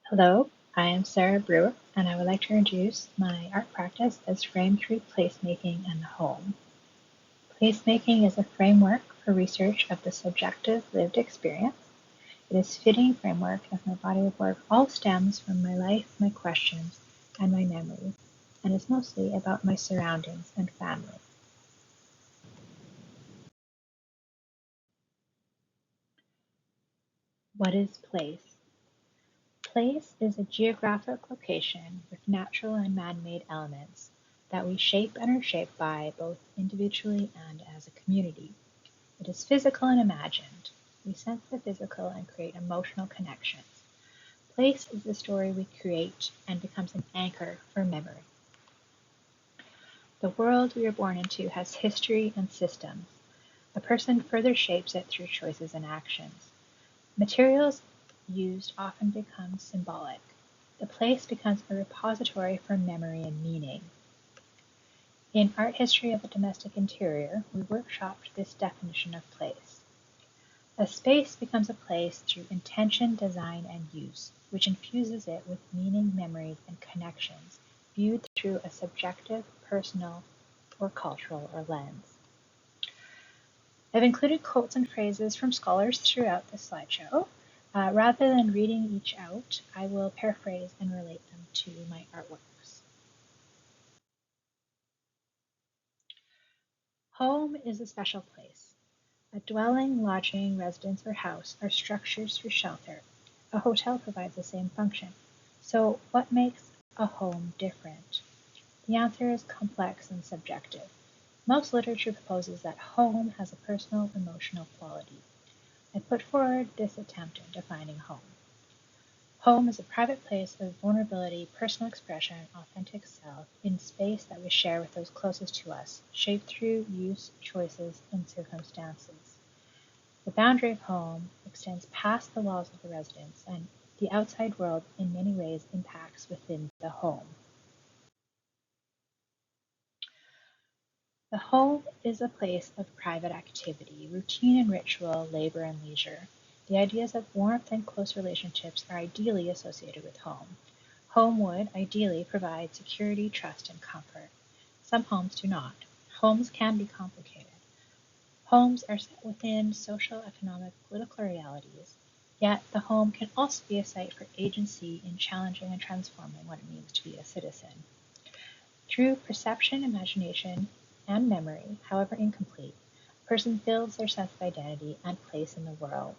Hello, I am Sarah Brewer, and I would like to introduce my art practice as framed through placemaking and the home. Placemaking is a framework for research of the subjective lived experience. It is a fitting framework as my body of work all stems from my life, my questions, and my memories, and is mostly about my surroundings and family. What is place? Place is a geographic location with natural and man-made elements that we shape and are shaped by both individually and as a community. It is physical and imagined. We sense the physical and create emotional connections. Place is the story we create and becomes an anchor for memory. The world we are born into has history and systems. A person further shapes it through choices and actions. Materials used often become symbolic. The place becomes a repository for memory and meaning. In Art History of the Domestic Interior, we workshopped this definition of place. A space becomes a place through intention, design, and use, which infuses it with meaning, memories, and connections, viewed through a subjective, personal, or cultural or lens. I've included quotes and phrases from scholars throughout the slideshow. Rather than reading each out, I will paraphrase and relate them to my artworks. Home is a special place. A dwelling, lodging, residence, or house are structures for shelter. A hotel provides the same function. So what makes a home different? The answer is complex and subjective. Most literature proposes that home has a personal, emotional quality. I put forward this attempt at defining home. Home is a private place of vulnerability, personal expression, authentic self, in space that we share with those closest to us, shaped through use, choices, and circumstances. The boundary of home extends past the walls of the residence, and the outside world in many ways impacts within the home. The home is a place of private activity, routine and ritual, labor and leisure. The ideas of warmth and close relationships are ideally associated with home. Home would ideally provide security, trust, and comfort. Some homes do not. Homes can be complicated. Homes are set within social, economic, political realities, yet the home can also be a site for agency in challenging and transforming what it means to be a citizen. Through perception, imagination, and memory, however incomplete, a person builds their sense of identity and place in the world.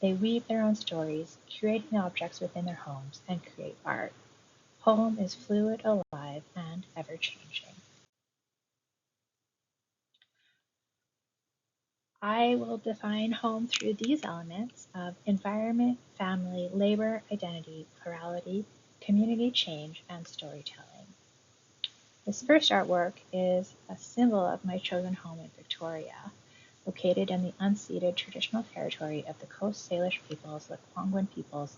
They weave their own stories, curating objects within their homes, and create art. Home is fluid, alive, and ever-changing. I will define home through these elements of environment, family, labor, identity, plurality, community change, and storytelling. This first artwork is a symbol of my chosen home in Victoria, located in the unceded traditional territory of the Coast Salish peoples, the Kwangwan peoples,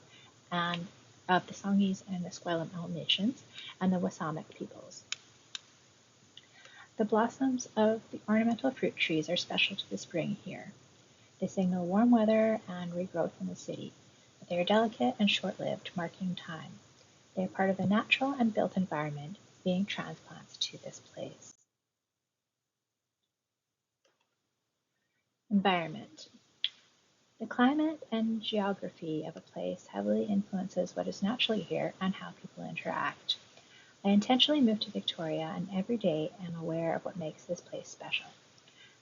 and of the Songhees and Esquimalt nations, and the Wassamic peoples. The blossoms of the ornamental fruit trees are special to the spring here. They signal warm weather and regrowth in the city, but they are delicate and short-lived, marking time. They are part of the natural and built environment, being transplants to this place. Environment. The climate and geography of a place heavily influences what is naturally here and how people interact. I intentionally moved to Victoria and every day am aware of what makes this place special.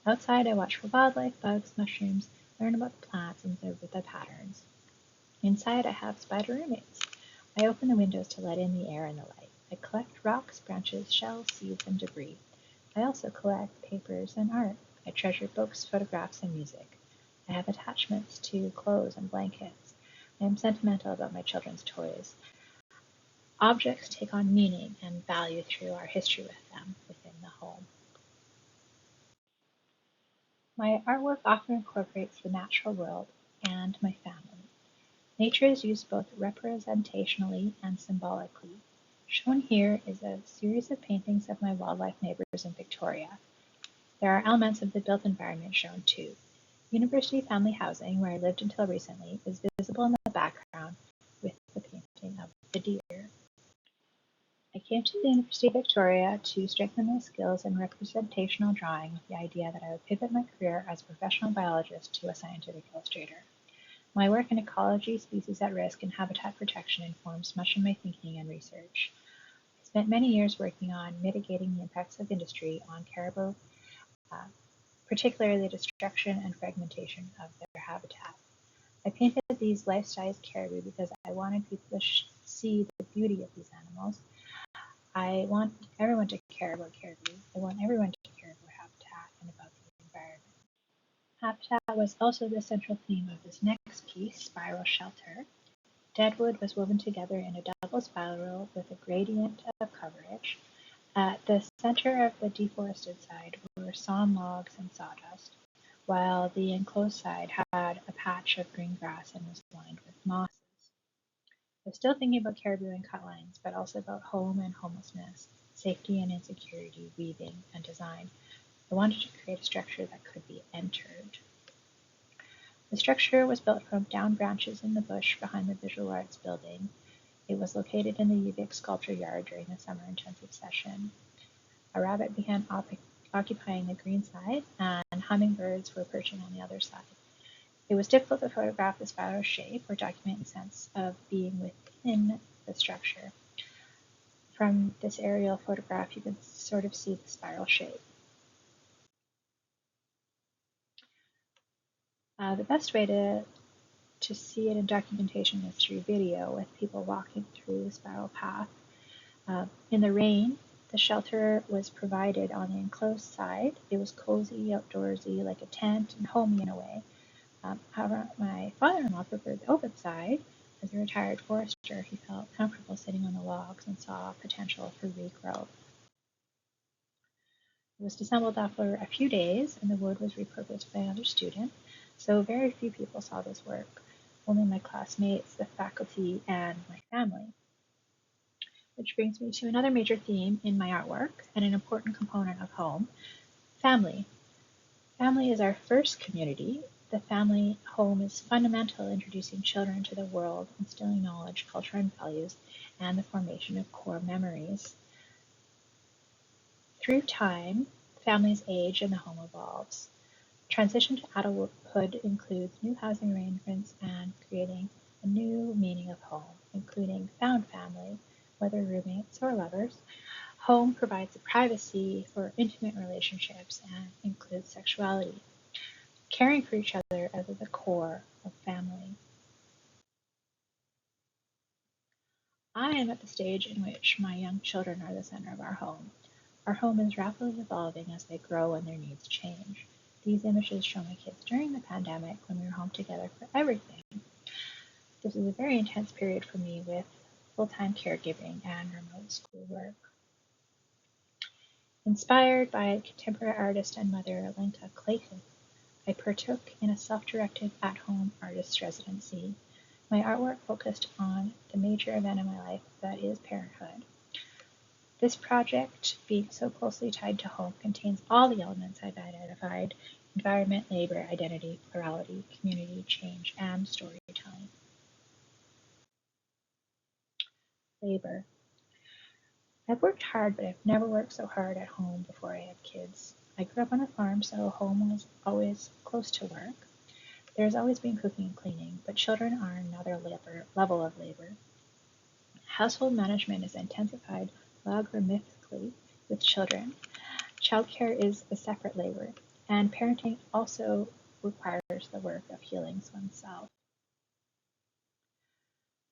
Outside, I watch for wildlife, bugs, mushrooms, learn about the plants, and observe the patterns. Inside, I have spider roommates. I open the windows to let in the air and the light. I collect rocks, branches, shells, seeds, and debris. I also collect papers and art. I treasure books, photographs, and music. I have attachments to clothes and blankets. I am sentimental about my children's toys. Objects take on meaning and value through our history with them within the home. My artwork often incorporates the natural world and my family. Nature is used both representationally and symbolically. Shown here is a series of paintings of my wildlife neighbors in Victoria. There are elements of the built environment shown too. University family housing, where I lived until recently, is visible in the background with the painting the deer. I came to the University of Victoria to strengthen my skills in representational drawing with the idea that I would pivot my career as a professional biologist to a scientific illustrator. My work in ecology, species at risk, and habitat protection informs much of my thinking and research. I spent many years working on mitigating the impacts of industry on caribou, particularly the destruction and fragmentation of their habitat. I painted these life-size caribou because I wanted people to see the beauty of these animals. I want everyone to care about caribou. I want everyone to care about habitat and about the environment. Habitat was also the central theme of this next piece, Spiral Shelter. Deadwood was woven together in a double spiral with a gradient of coverage. At the center of the deforested side were sawn logs and sawdust, while the enclosed side had a patch of green grass and was lined with mosses. I was still thinking about caribou and cutlines, but also about home and homelessness, safety and insecurity, weaving and design. I wanted to create a structure that could be entered. The structure was built from down branches in the bush behind the Visual Arts building. It was located in the UVic Sculpture Yard during the summer intensive session. A rabbit began occupying the green side, and hummingbirds were perching on the other side. It was difficult to photograph the spiral shape or document the sense of being within the structure. From this aerial photograph, you can sort of see the spiral shape. The best way to see it in documentation is through video with people walking through the spiral path. In the rain, the shelter was provided on the enclosed side. It was cozy, outdoorsy, like a tent, and homey in a way. However, my father-in-law preferred the open side. As a retired forester, he felt comfortable sitting on the logs and saw potential for regrowth. It was disassembled after a few days, and the wood was repurposed by another student, so very few people saw this work, only my classmates, the faculty, and my family. Which brings me to another major theme in my artwork and an important component of home, family. Family is our first community. The family home is fundamental, introducing children to the world, instilling knowledge, culture, and values, and the formation of core memories. Through time, families age and the home evolves. Transition to adulthood includes new housing arrangements and creating a new meaning of home, including found family, whether roommates or lovers. Home provides a privacy for intimate relationships and includes sexuality. Caring for each other as at the core of family. I am at the stage in which my young children are the center of our home. Our home is rapidly evolving as they grow and their needs change. These images show my kids during the pandemic when we were home together for everything. This is a very intense period for me with full-time caregiving and remote schoolwork. Inspired by contemporary artist and mother Lenka Clayton, I partook in a self-directed at-home artist residency. My artwork focused on the major event in my life that is parenthood. This project, being so closely tied to home, contains all the elements I've identified: environment, labor, identity, plurality, community, change, and storytelling. Labor. I've worked hard, but I've never worked so hard at home before I had kids. I grew up on a farm, so home was always close to work. There's always been cooking and cleaning, but children are another level of labor. Household management is intensified logarithmically with children. Childcare is a separate labor, and parenting also requires the work of healing oneself.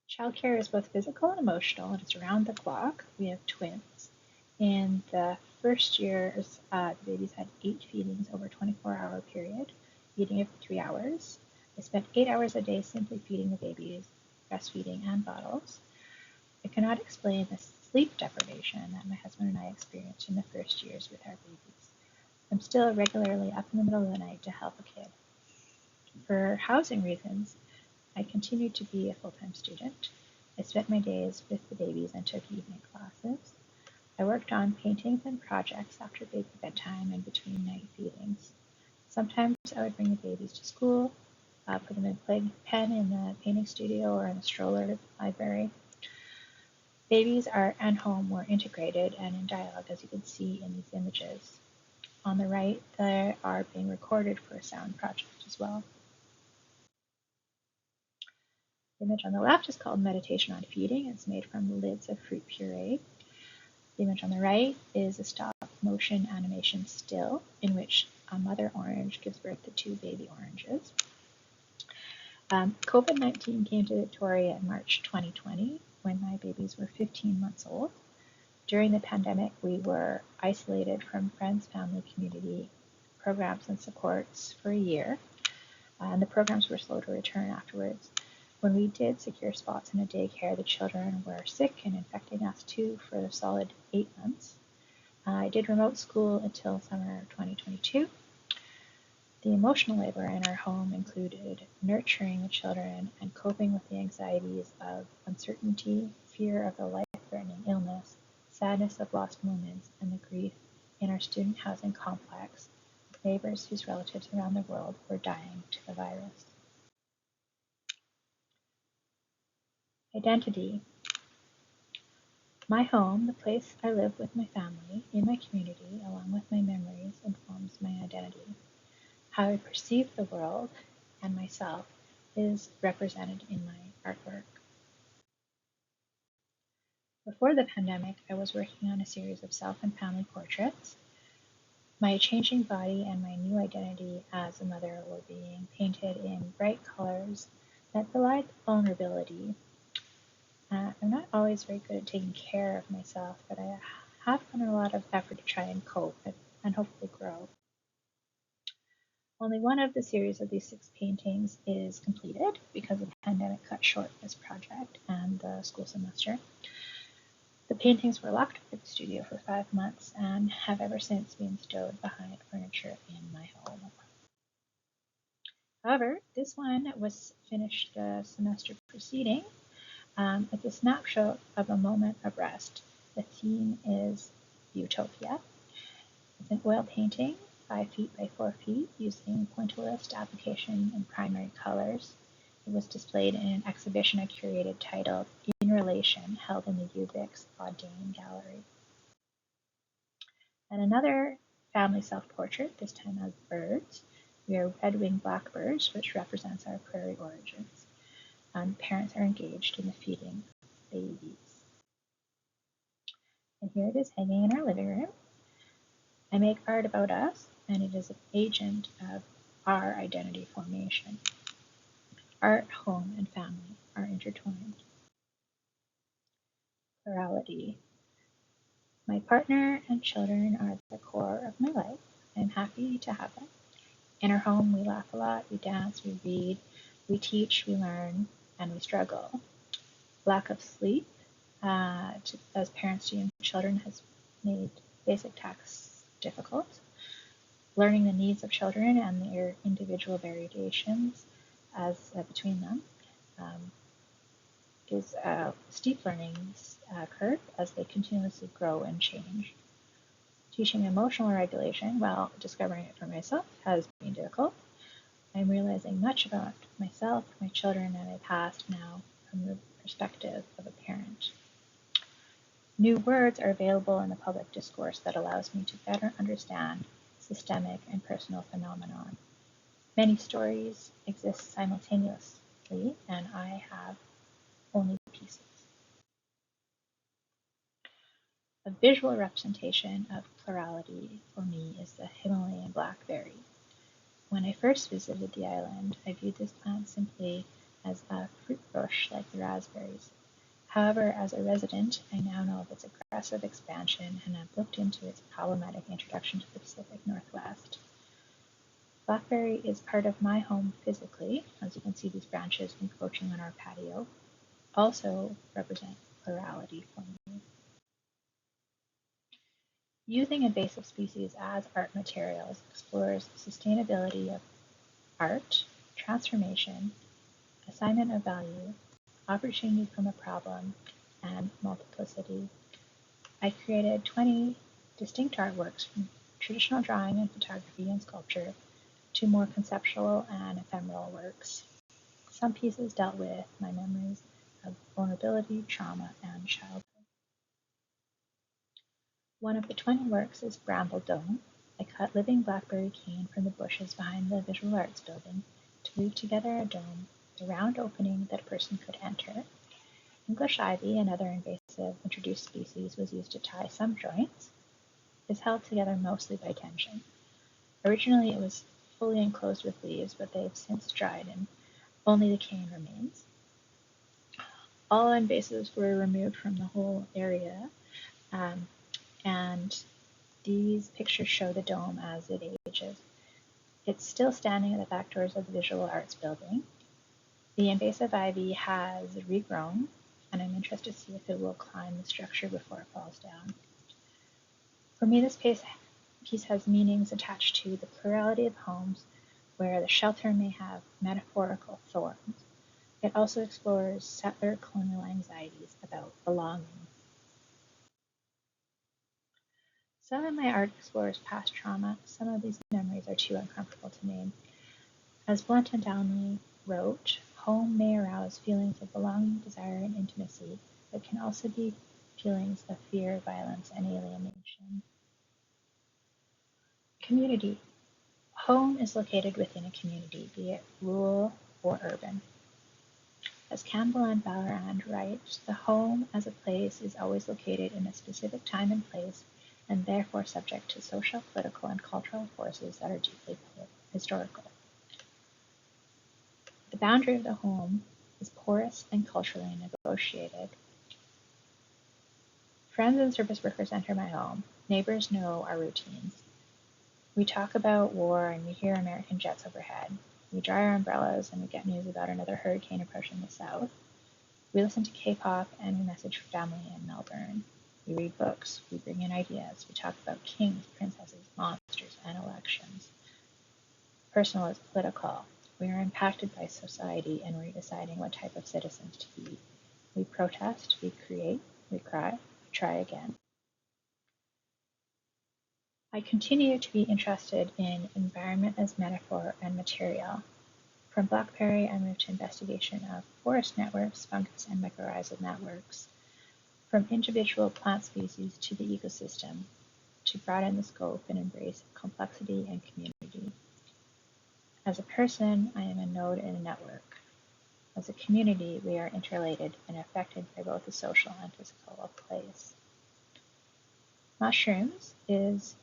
Childcare is both physical and emotional, and it's around the clock. We have twins. In the first years, the babies had 8 feedings over a 24-hour period, eating every 3 hours. I spent 8 hours a day simply feeding the babies, breastfeeding, and bottles. I cannot explain the sleep deprivation that my husband and I experienced in the first years with our babies. I'm still regularly up in the middle of the night to help a kid. For housing reasons, I continued to be a full-time student. I spent my days with the babies and took evening classes. I worked on paintings and projects after baby bedtime and between night feedings. Sometimes I would bring the babies to school, put them in pen in the painting studio or in the stroller to the library. Babies and home were integrated and in dialogue, as you can see in these images. On the right, they are being recorded for a sound project as well. The image on the left is called Meditation on Feeding. It's made from the lids of fruit puree. The image on the right is a stop-motion animation still in which a mother orange gives birth to two baby oranges. COVID-19 came to Victoria in March 2020 when my babies were 15 months old. During the pandemic, we were isolated from friends, family, community programs and supports for a year, and the programs were slow to return afterwards. When we did secure spots in a daycare, the children were sick and infecting us too for a solid 8 months. I did remote school until summer 2022. The emotional labor in our home included nurturing the children and coping with the anxieties of uncertainty, fear of a life-threatening illness, sadness of lost moments, and the grief in our student housing complex with neighbors whose relatives around the world were dying to the virus. Identity. My home, the place I live with my family, in my community, along with my memories, informs my identity. How I perceive the world and myself is represented in my artwork. Before the pandemic, I was working on a series of self and family portraits. My changing body and my new identity as a mother were being painted in bright colors that belied vulnerability. I'm not always very good at taking care of myself, but I have done a lot of effort to try and cope and hopefully grow. Only one of the series of these 6 paintings is completed because the pandemic cut short this project and the school semester. The paintings were locked up in the studio for 5 months and have ever since been stowed behind furniture in my home. However, this one was finished the semester preceding. It's a snapshot of a moment of rest. The theme is utopia. It's an oil painting, 5 feet by 4 feet, using pointillist application in primary colors. It was displayed in an exhibition I curated titled In Relation, held in the UVics Audain Gallery. And another family self-portrait, this time as birds. We are red-winged blackbirds, which represents our prairie origins. Parents are engaged in the feeding of babies. And here it is hanging in our living room. I make art about us, and it is an agent of our identity formation. Art, home, and family are intertwined. Plurality. My partner and children are the core of my life. I'm happy to have them. In our home, we laugh a lot, we dance, we read, we teach, we learn, and we struggle. Lack of sleep, as parents to young children, has made basic tasks difficult. Learning the needs of children and their individual variations between them is a steep learning curve as they continuously grow and change. Teaching emotional regulation while discovering it for myself has been difficult. I'm realizing much about myself, my children, and my past now from the perspective of a parent. New words are available in the public discourse that allows me to better understand systemic and personal phenomenon. Many stories exist simultaneously, and I have only pieces. A visual representation of plurality for me is the Himalayan blackberry. When I first visited the island, I viewed this plant simply as a fruit bush like the raspberries. However, as a resident, I now know of its aggressive expansion and have looked into its problematic introduction to the Pacific Northwest. Blackberry is part of my home physically, as you can see these branches encroaching on our patio, also represent plurality for me. Using invasive species as art materials explores sustainability of art, transformation, assignment of value, opportunity from a problem, and multiplicity. I created 20 distinct artworks from traditional drawing and photography and sculpture to more conceptual and ephemeral works. Some pieces dealt with my memories of vulnerability, trauma, and childhood. One of the 20 works is Bramble Dome. I cut living blackberry cane from the bushes behind the Visual Arts Building to weave together a dome, the round opening that a person could enter. English ivy, another invasive introduced species, was used to tie some joints. It is held together mostly by tension. Originally it was fully enclosed with leaves, but they have since dried and only the cane remains. All invasives were removed from the whole area, and these pictures show the dome as it ages. It's still standing at the back doors of the Visual Arts Building. The invasive ivy has regrown, and I'm interested to see if it will climb the structure before it falls down. For me, this piece has meanings attached to the plurality of homes where the shelter may have metaphorical thorns. It also explores settler colonial anxieties about belonging. Some of my art explores past trauma. Some of these memories are too uncomfortable to name. As Blunt and Downey wrote, home may arouse feelings of belonging, desire, and intimacy, but can also be feelings of fear, violence, and alienation. Community. Home is located within a community, be it rural or urban. As Campbell and Vallerand write, the home as a place is always located in a specific time and place, and therefore subject to social, political, and cultural forces that are deeply historical. The boundary of the home is porous and culturally negotiated. Friends and service workers enter my home. Neighbors know our routines. We talk about war and we hear American jets overhead. We dry our umbrellas and we get news about another hurricane approaching the south. We listen to K-pop and we message family in Melbourne. We read books. We bring in ideas. We talk about kings, princesses, monsters, and elections. Personal is political. We are impacted by society and we're deciding what type of citizens to be. We protest, we create, we cry, we try again. I continue to be interested in environment as metaphor and material. From Blackberry, I moved to investigation of forest networks, fungus, and mycorrhizal networks. From individual plant species to the ecosystem, to broaden the scope and embrace complexity and community. As a person, I am a node in a network. As a community, we are interrelated and affected by both the social and physical of place. Mushrooms is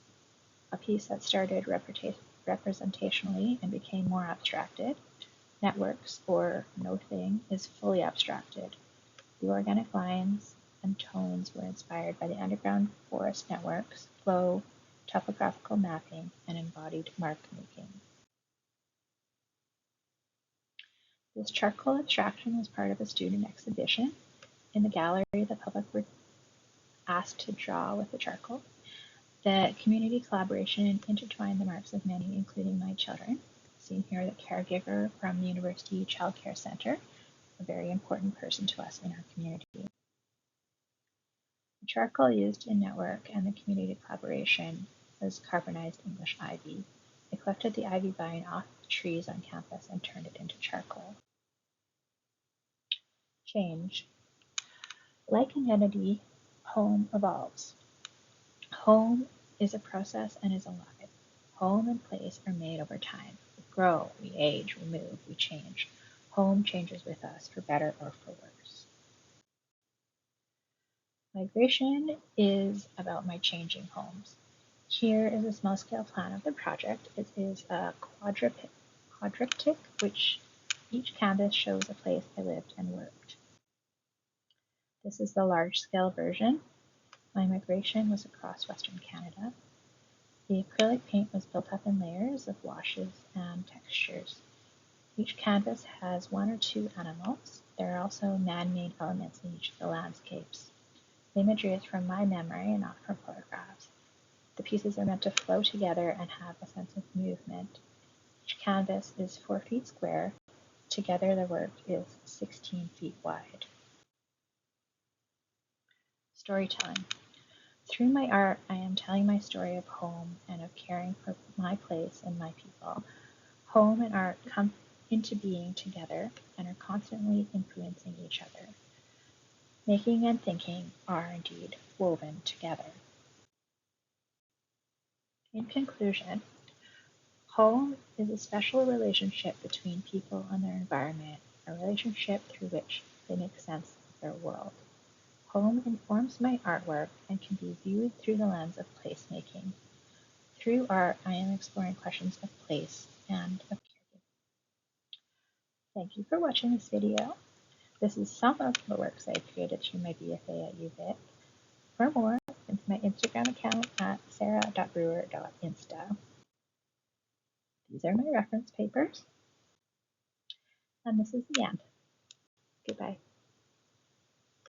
a piece that started representationally and became more abstracted. Networks, or no thing, is fully abstracted. The organic lines and tones were inspired by the underground forest networks, flow, topographical mapping, and embodied mark making. This charcoal abstraction was part of a student exhibition. In the gallery, the public were asked to draw with the charcoal. The community collaboration intertwined the marks of many, including my children. Seen here the caregiver from the University Child Care Center, a very important person to us in our community. The charcoal used in network and the community collaboration was carbonized English ivy. I collected the ivy vine off the trees on campus and turned it into charcoal. Change. Like an entity, home evolves. Home is a process and is alive. Home and place are made over time. We grow, we age, we move, we change. Home changes with us, for better or for worse. Migration is about my changing homes. Here is a small-scale plan of the project. It is a quadriptych, which each canvas shows a place I lived and worked. This is the large-scale version. My migration was across Western Canada. The acrylic paint was built up in layers of washes and textures. Each canvas has one or two animals. There are also man-made elements in each of the landscapes. The imagery is from my memory and not from photographs. The pieces are meant to flow together and have a sense of movement. Each canvas is 4 feet square. Together the work is 16 feet wide. Storytelling. Through my art, I am telling my story of home and of caring for my place and my people. Home and art come into being together and are constantly influencing each other. Making and thinking are indeed woven together. In conclusion, home is a special relationship between people and their environment, a relationship through which they make sense of their world. Home informs my artwork and can be viewed through the lens of placemaking. Through art, I am exploring questions of place and of caregiving. Thank you for watching this video. This is some of the works I created through my BFA at UVic. For more, come to my Instagram account at sarah.brewer.insta. These are my reference papers, and this is the end. Goodbye.